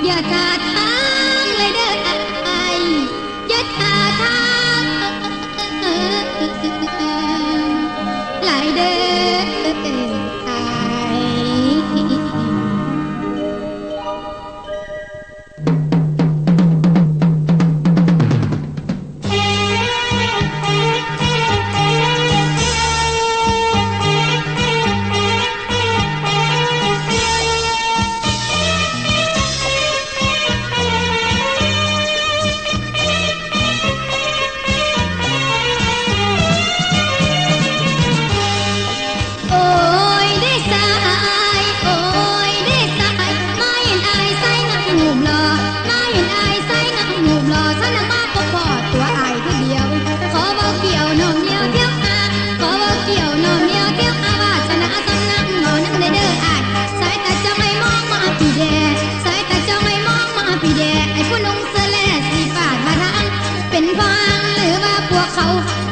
อย่าท่าทางเลยเด้อไอ้อย่าท่าทางหลายเด้อไอ้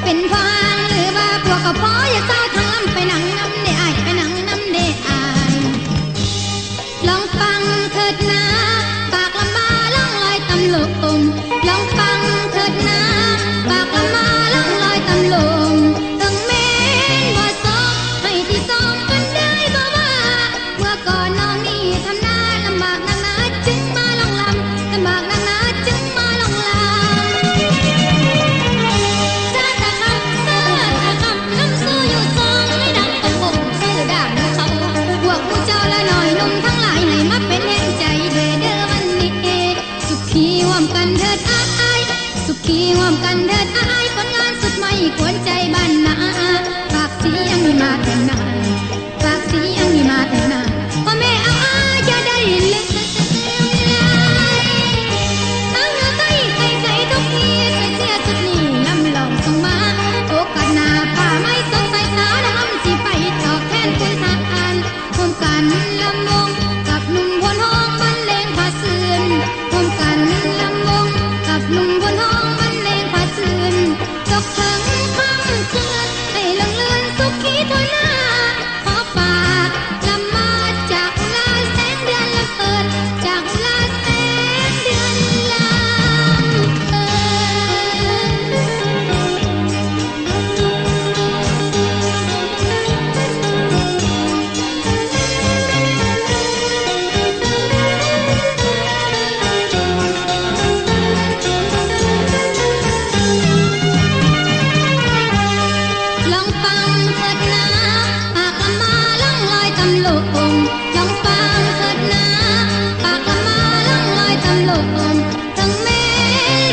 เป็นฟางหรือว่าพวกกระเพาะอย่าเศร้าทั้งลำไปหนังน้ำเดอายไปหนังน้ำเดอายลองฟังเถิดนะปากลำบาล่องลอยตำลงลองฟังเถิดนะปากลำบาล่องลอยตำลงถึงแม้นบ่สองให้ที่สองกันได้บ่ว่าเมื่อก่อนน้องนี่ทำหน้าลำบากนักหนาจึงมาลองลำลำบากนักหนาจึงมาลองลำกันเถิดอายสุขีห่วมกันเถิดอายผลงานสุดไม่ควรใจบ้านนาฝากสียังมีมาแต่นานฝากสียังมีมาแต่นานพ่อแม่เอาจะได้เล่นตั้งใจใจทุกทีเสียสุดนี้ลำลองส่งมาโอกาสหน้าป่าไม่สงสัยสาวน้ำสิไปตอบแทนคุณทานร่วมกันลำวงกับหนุ่มพลห้องบรรเลงผาเสื่อนร่วมกันลำวงกับหนุ่มพลห้องบรรเลงผาเสื่อนตกถึงค่ำคืนให้เลื่อนเลื่อนสุขีทนหน้าขอฝากลำมาจากอุลาแสงเดือนละเปิดจากอุลาแสงเดือนลำเปิลองฟังเถิดนะปากละมาล่องลอยตำลงลองฟังเถิดนะปากละมาล่องลอยตำลงทั้งแม่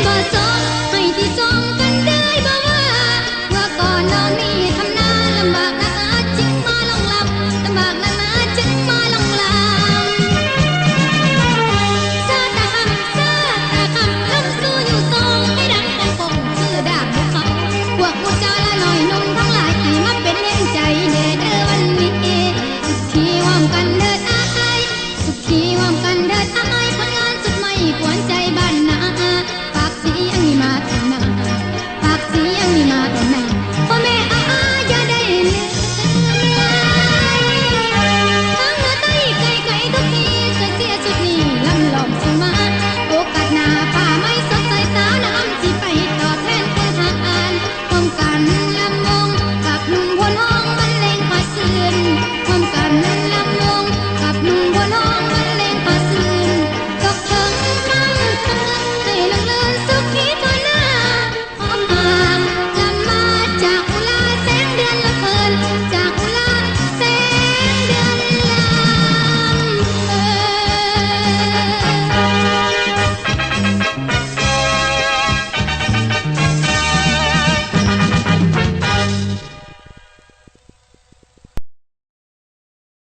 บ่สองให้ที่สองกันได้บ่ว่าเมื่อก่อนน้องนี่ทำหน้าลำบากนักหนาจึงมาลองลำลำบากนักหนาจึงมาลองลำซาตาคำลำสู้อยู่สองให้ดังคงชื่อดาบภูเขาพวกมูเจ้าละหน่อยนุ่มทั้งหลายให้มาเป็นแห่งใจเด้อวันนี้ที่ห่วมกันเด้อ